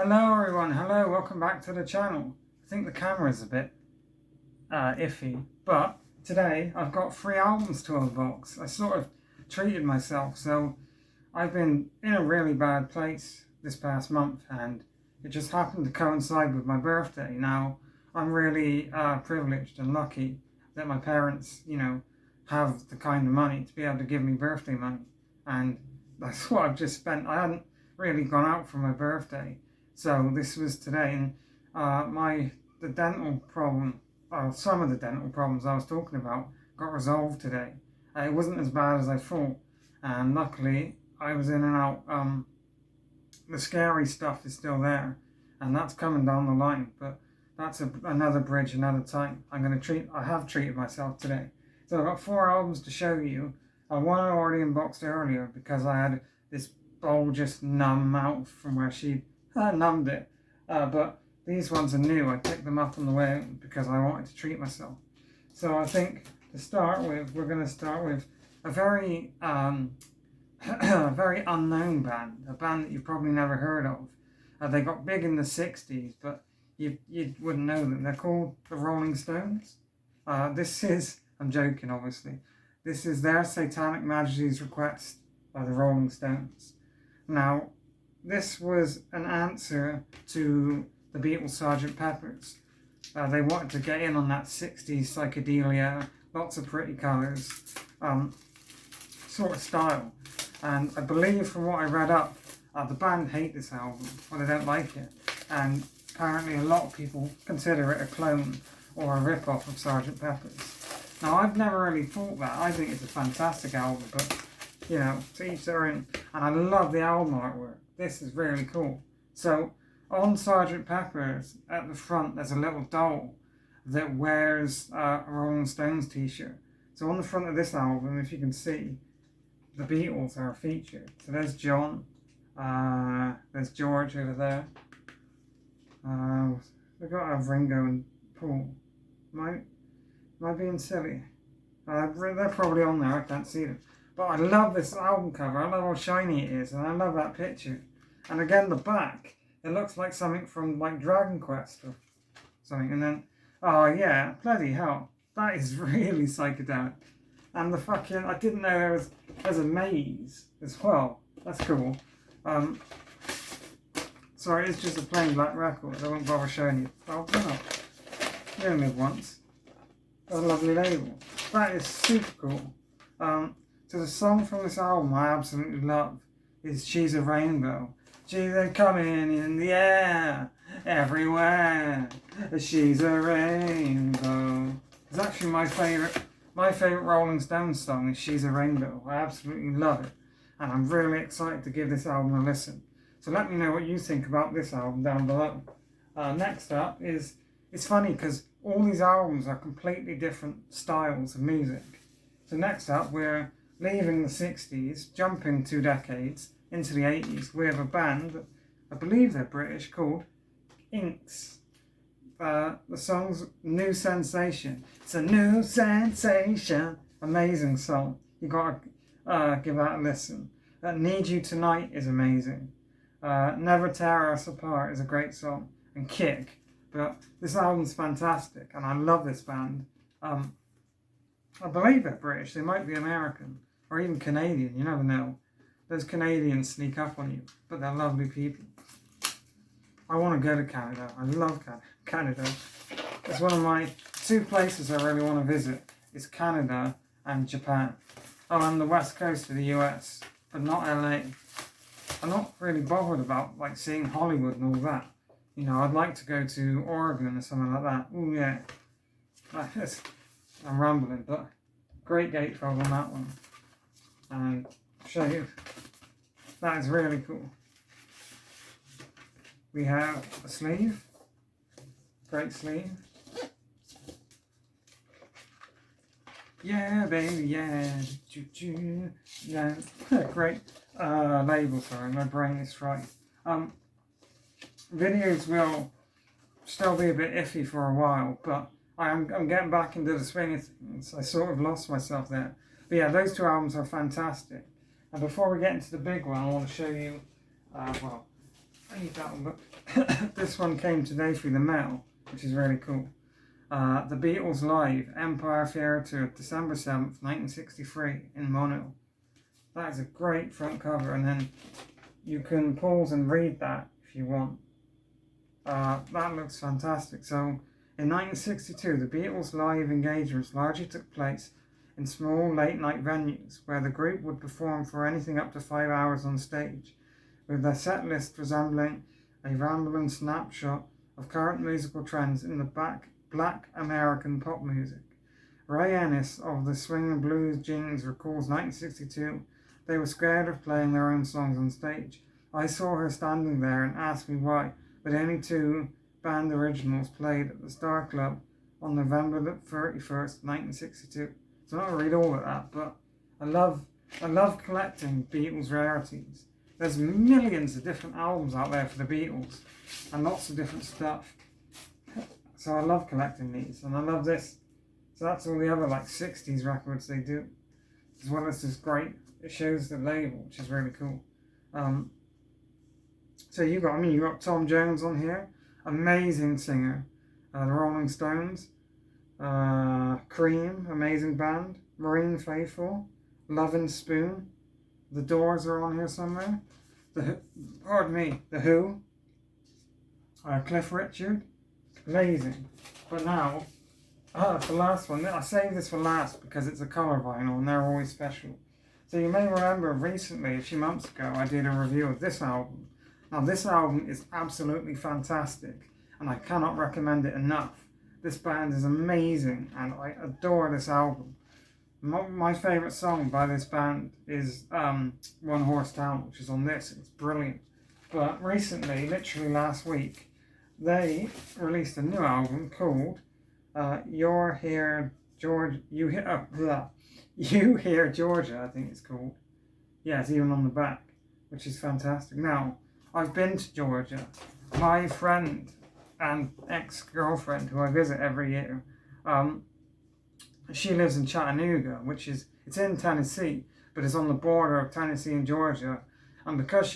Hello everyone, hello, welcome back to the channel. I think the camera's a bit iffy, but today I've got 3 albums to unbox. I sort of treated myself, so I've been in a really bad place this past month and it just happened to coincide with my birthday. Now, I'm really privileged and lucky that my parents, have the kind of money to be able to give me birthday money, and that's what I've just spent. I hadn't really gone out for my birthday. So this was today, and the dental problem, some of the dental problems I was talking about got resolved today. It wasn't as bad as I thought, and luckily I was in and out. The scary stuff is still there, and that's coming down the line, but that's another bridge, another time. I have treated myself today. So I've got 4 albums to show you. One I already unboxed earlier because I had this bowl just numb out from where she numbed it, but these ones are new. I picked them up on the way because I wanted to treat myself. So I think to start with, we're going to start with a very very unknown band, a band that you've probably never heard of. They got big in the 60s, but you wouldn't know them. They're called the Rolling Stones. I'm joking obviously, this is Their Satanic Majesty's Request by the Rolling Stones. Now, this was an answer to the Beatles' Sgt. Pepper's. They wanted to get in on that 60s psychedelia, lots of pretty colours, sort of style. And I believe from what I read up, the band hate this album, or they don't like it. And apparently a lot of people consider it a clone or a rip-off of Sgt. Pepper's. Now, I've never really thought that. I think it's a fantastic album, but, to each their own. And I love the album artwork. This is really cool. So, on Sgt. Pepper's, at the front, there's a little doll that wears a Rolling Stones t-shirt. So on the front of this album, if you can see, the Beatles are featured. So there's John, there's George over there. We've got to have Ringo and Paul. Am I being silly? They're probably on there, I can't see them. But I love this album cover, I love how shiny it is, and I love that picture. And again, the back, it looks like something from like Dragon Quest or something. And then, oh yeah, bloody hell, that is really psychedelic. And I didn't know there's a maze as well. That's cool. Sorry, it's just a plain black record. I won't bother showing you. Oh no, you only live once. A lovely label. That is super cool. So the song from this album I absolutely love is She's a Rainbow. She's a coming in the air, everywhere. She's a rainbow. It's actually my favourite Rolling Stones song is She's a Rainbow. I absolutely love it. And I'm really excited to give this album a listen. So let me know what you think about this album down below. Next up is, it's funny because all these albums are completely different styles of music. So next up, we're leaving the 60s, jumping 2 decades into the 80s. We have a band, I believe they're British, called Inx. The song's New Sensation. It's a new sensation. Amazing song. You gotta give that a listen. Need You Tonight is amazing. Never Tear Us Apart is a great song. And Kick. But this album's fantastic, and I love this band. I believe they're British, they might be American, or even Canadian, you never know. Those Canadians sneak up on you, but they're lovely people. I want to go to Canada, I love Canada. It's one of my 2 places I really want to visit, is Canada and Japan. Oh, and the west coast of the US, but not LA. I'm not really bothered about like seeing Hollywood and all that. I'd like to go to Oregon or something like that. Oh yeah. I'm rambling, but great gatefold on that one. And I'll show you. That is really cool. We have a sleeve. Great sleeve. Yeah, baby, yeah. Yeah. Great label, sorry, my brain is fried. Videos will still be a bit iffy for a while, but I'm getting back into the swing of things. I sort of lost myself there. But yeah, those 2 albums are fantastic. And before we get into the big one, I want to show you, I need that one, but this one came today through the mail, which is really cool. The Beatles Live, Empire Theatre, December 7th, 1963, in mono. That is a great front cover, and then you can pause and read that if you want. That looks fantastic. So, in 1962, the Beatles' live engagements largely took place in small late-night venues, where the group would perform for anything up to 5 hours on stage, with their set list resembling a rambling snapshot of current musical trends in the black American pop music. Ray Ennis of the Swing and Blues Jeans recalls 1962. They were scared of playing their own songs on stage. I saw her standing there and asked me why, but only 2 band originals played at the Star Club on November the 31st, 1962. So I'm not going to read all of that, but I love collecting Beatles rarities. There's millions of different albums out there for the Beatles, and lots of different stuff. So I love collecting these, and I love this. So that's all the other like 60s records they do, as well as this great, it shows the label, which is really cool. So you got Tom Jones on here, amazing singer. The Rolling Stones, Cream, amazing band. Marine Faithful, Lovin' Spoon. The Doors are on here somewhere. The Who. Cliff Richard, amazing. But now, the last one. I saved this for last because it's a colour vinyl and they're always special. So you may remember recently, a few months ago, I did a review of this album. Now this album is absolutely fantastic and I cannot recommend it enough. This band is amazing and I adore this album. My favourite song by this band is One Horse Town, which is on this. It's brilliant. But recently, literally last week, they released a new album called You Hear Georgia, I think it's called. Yeah, it's even on the back, which is fantastic. Now, I've been to Georgia. My friend and ex-girlfriend, who I visit every year, she lives in Chattanooga, it's in Tennessee, but it's on the border of Tennessee and Georgia. And because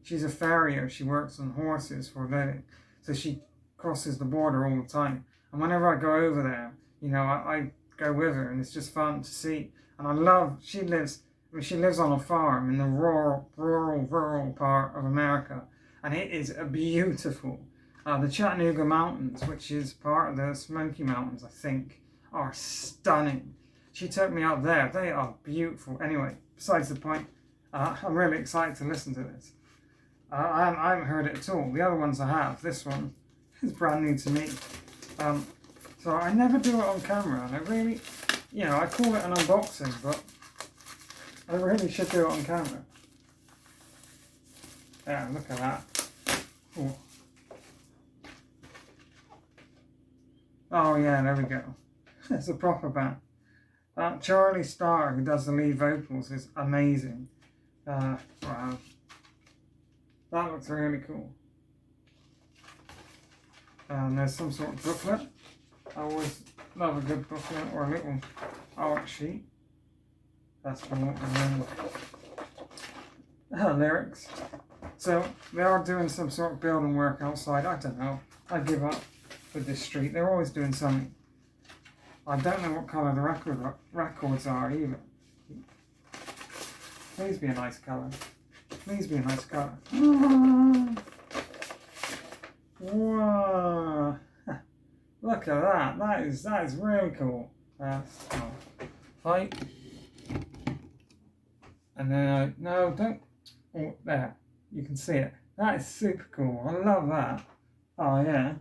she's a farrier, she works on horses for a living, so she crosses the border all the time. And whenever I go over there, I go with her, and it's just fun to see. And she lives on a farm in the rural part of America, and it is beautiful. The Chattanooga Mountains, which is part of the Smoky Mountains, I think, are stunning. She took me out there. They are beautiful. Anyway, besides the point, I'm really excited to listen to this. I haven't heard it at all. The other ones I have. This one is brand new to me. So I never do it on camera, and I really, I call it an unboxing, but I really should do it on camera. Yeah, look at that. Ooh. Oh yeah, there we go. It's a proper band. Charlie Starr, who does the lead vocals, is amazing. Wow. That looks really cool. And there's some sort of booklet. I always love a good booklet or a little art sheet. That's cool. And then lyrics. So they are doing some sort of building work outside. I don't know. I give up with this street. They're always doing something. I don't know what colour the records are either. Please be a nice colour. Please be a nice colour. Whoa! Look at that. That is really cool. Fight. And then no, don't. Oh, there. You can see it. That is super cool. I love that. Oh yeah.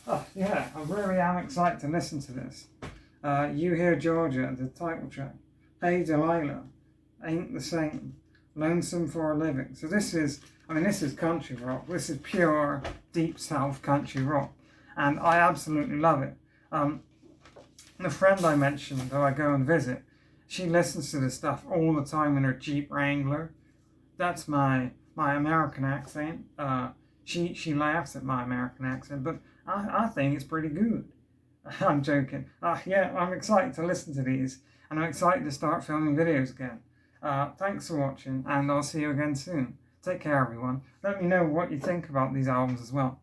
Oh yeah, I really am excited to listen to this. You Hear Georgia, the title track. Hey Delilah, Ain't the Same, Lonesome for a Living. So this is country rock. This is pure deep south country rock, and I absolutely love it. The friend I mentioned who I go and visit, she listens to this stuff all the time in her Jeep Wrangler. That's my American accent. She laughs at my American accent, but I think it's pretty good. I'm joking. Yeah, I'm excited to listen to these, and I'm excited to start filming videos again. Thanks for watching, and I'll see you again soon. Take care, everyone. Let me know what you think about these albums as well.